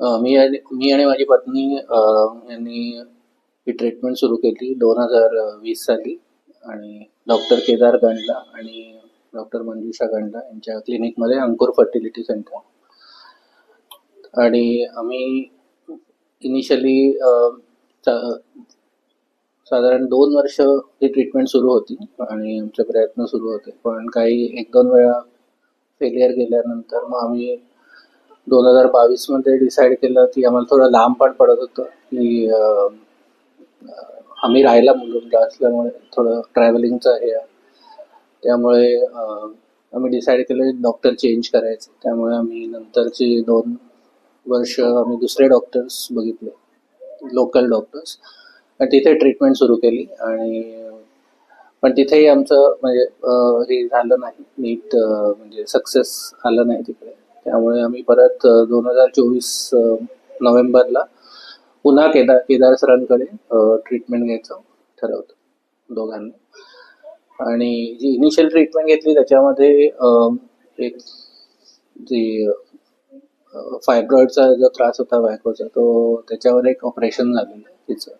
मी आणि माझी पत्नी यांनी ही ट्रीटमेंट सुरू केली 2020 साली आणि डॉक्टर केदार गांडला आणि डॉक्टर मंजुषा गांडला यांच्या क्लिनिकमध्ये अंकुर फर्टिलिटी सेंटर. आणि आम्ही इनिशियली साधारण 2 वर्ष ही ट्रीटमेंट सुरू होती आणि आमचे प्रयत्न सुरू होते, पण काही 1-2 वेळा फेलियर गेल्यानंतर मग आम्ही 2022 मध्ये डिसाईड केलं की आम्हाला थोडं लांब पण पडत होतं की आम्ही राहायला मुलुंडला असल्यामुळे थोडं ट्रॅव्हलिंगचं हे आहे. त्यामुळे आम्ही डिसाईड केलं की डॉक्टर चेंज करायचे. त्यामुळे आम्ही नंतरची 2 वर्ष आम्ही दुसरे डॉक्टर्स बघितले, लोकल डॉक्टर्स, आणि तिथे ट्रीटमेंट सुरू केली. आणि पण तिथेही आमचं म्हणजे हे झालं नाही नीट, म्हणजे सक्सेस आलं नाही तिकडे. त्यामुळे आम्ही परत 2024 नोव्हेंबरला पुन्हा केदार सरांकडे ट्रीटमेंट घ्यायचं ठरवलं दोघांनी. आणि जी इनिशियल ट्रीटमेंट घेतली त्याच्यामध्ये एक जी फायब्रॉइडचा जो त्रास होता बायकोचा, तो त्याच्यावर एक ऑपरेशन झालेलं तिचं.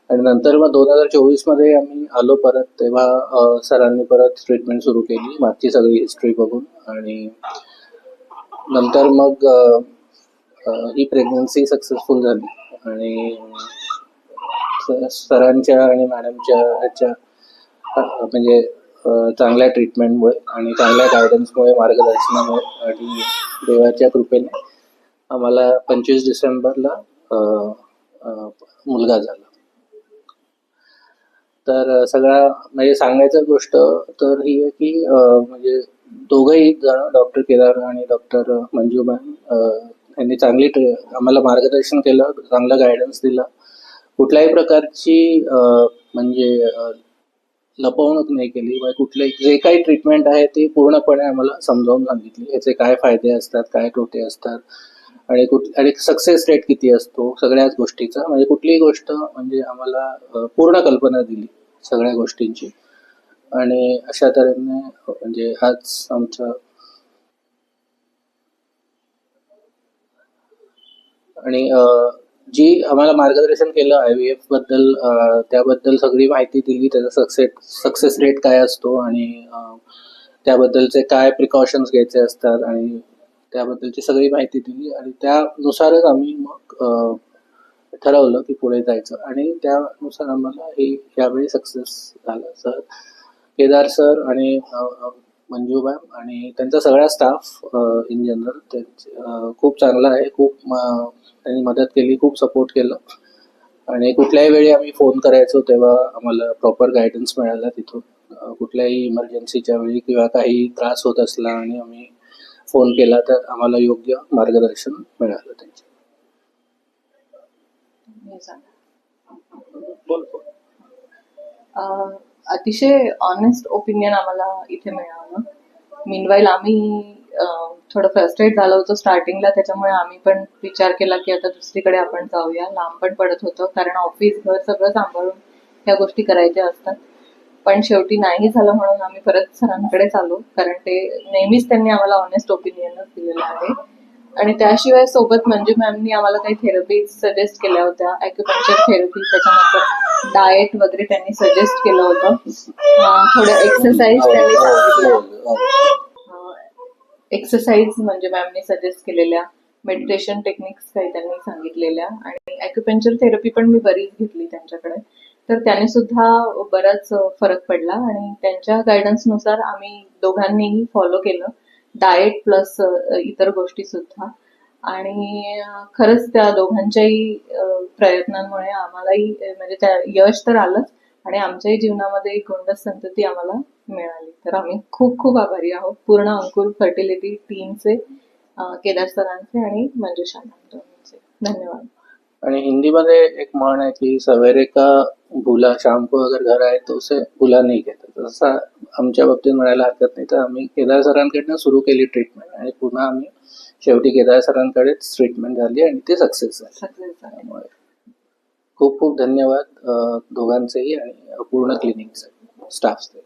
आणि नंतर मग 2024 मध्ये आम्ही आलो परत, तेव्हा सरांनी परत ट्रीटमेंट सुरू केली मागची सगळी हिस्ट्री बघून. आणि नंतर मग ही प्रेग्नन्सी सक्सेसफुल झाली आणि सरांच्या आणि मॅडमच्या ह्याच्या म्हणजे चांगल्या ट्रीटमेंटमुळे आणि चांगल्या गायडन्समुळे, मार्गदर्शनामुळे आणि देवाच्या कृपेने आम्हाला 25 डिसेंबरला मुलगा झाला. तर सगळा म्हणजे सांगायचं गोष्ट तर ही आहे की म्हणजे दोघंही जण, डॉक्टर केदार आणि डॉक्टर मंजू मॅम, यांनी चांगली आम्हाला मार्गदर्शन केलं, चांगलं गायडन्स दिलं. कुठल्याही प्रकारची म्हणजे लपवणूक नाही केली. कुठले जे काही ट्रीटमेंट आहे ते पूर्णपणे आम्हाला समजावून सांगितली, याचे काय फायदे असतात, काय तोटे असतात आणि सक्सेस रेट किती असतो, सगळ्याच गोष्टीचा. म्हणजे कुठलीही गोष्ट म्हणजे आम्हाला पूर्ण कल्पना दिली सगळ्या गोष्टींची. आणि अशा तऱ्हेने म्हणजे आज आमचं आणि जी आम्हाला मार्गदर्शन केलं IVF बद्दल, त्याबद्दल सगळी माहिती दिली, त्याचा सक्सेस रेट काय असतो आणि त्याबद्दलचे काय प्रिकॉशन्स घ्यायचे असतात आणि त्याबद्दलची सगळी माहिती दिली. आणि त्यानुसारच आम्ही मग ठरवलं की पुढे जायचं. आणि त्यानुसार आम्हाला हे यावेळी सक्सेस झालं. सर केदार सर आणि मंजू मॅम आणि त्यांचा सगळा स्टाफ इन जनरल त्यांचे खूप चांगला आहे. खूप त्यांनी मदत केली, खूप सपोर्ट केलं. आणि कुठल्याही वेळी आम्ही फोन करायचो तेव्हा आम्हाला प्रॉपर गायडन्स मिळाला तिथून. कुठल्याही इमर्जन्सीच्या वेळी किंवा काही त्रास होत असला आणि आम्ही फोन केला तर आम्हाला योग्य मार्गदर्शन मिळालं त्यांचे. अतिशय ऑनेस्ट ओपिनियन आम्हाला इथे मिळालं. मीनवाईल आम्ही थोडं फ्रस्ट्रेट झालो होतो स्टार्टिंगला, त्याच्यामुळे आम्ही पण विचार केला की आता दुसरीकडे आपण जाऊया. लांब पण पडत होतं कारण ऑफिस, घर सगळं सांभाळून ह्या गोष्टी करायच्या असतात. पण शेवटी नाही झालं म्हणून आम्ही परत सरांकडेच आलो, कारण ते नेहमीच त्यांनी आम्हाला ऑनेस्ट ओपिनियनच दिलेलं आहे. आणि त्याशिवाय सोबत मंजू मॅमनी आम्हाला काही थेरपी सजेस्ट केल्या होत्या, ॲक्युपंक्चर थेरपी, त्याच्यानंतर डाएट वगैरे त्यांनी सजेस्ट केलं होतं. थोडं एक्सरसाइज त्यांनी सांगितलं, एक्सरसाइज म्हणजे मॅमनी सजेस्ट केलेल्या, मेडिटेशन टेक्निक्स काही त्यांनी सांगितलेल्या, आणि ॲक्युपंक्चर थेरपी पण मी बरीच घेतली त्यांच्याकडे. तर त्याने सुद्धा बराच फरक पडला आणि त्यांच्या गायडन्सनुसार आम्ही दोघांनीही फॉलो केलं, डाएट प्लस इतर गोष्टी सुद्धा. आणि खरंच त्या दोघांच्याही प्रयत्नांमुळे आम्हालाही म्हणजे त्या यश तर आलंच आणि आमच्याही जीवनामध्ये एक गोंडस संतती आम्हाला मिळाली. तर आम्ही खूप खूप आभारी आहोत पूर्ण अंकुर फर्टिलिटी टीमचे, केदार सरांचे आणि मंजुषा मॅमचे. धन्यवाद. आणि हिंदीमध्ये एक म्हण आहे की सवेरे का भूला शाम को अगर घर आए तो उसे भूला नहीं कहते. तसं आमच्या बाबतीत म्हणायला हरकत नाही. तर आम्ही केदार सरांकडनं सुरू केली ट्रीटमेंट आणि पुन्हा आम्ही शेवटी केदार सरांकडेच ट्रीटमेंट झाली आणि ते सक्सेस झाले. त्यामुळे खूप खूप धन्यवाद दोघांचेही आणि पूर्ण क्लिनिकचे स्टाफचे.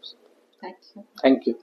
थँक्यू. थँक्यू.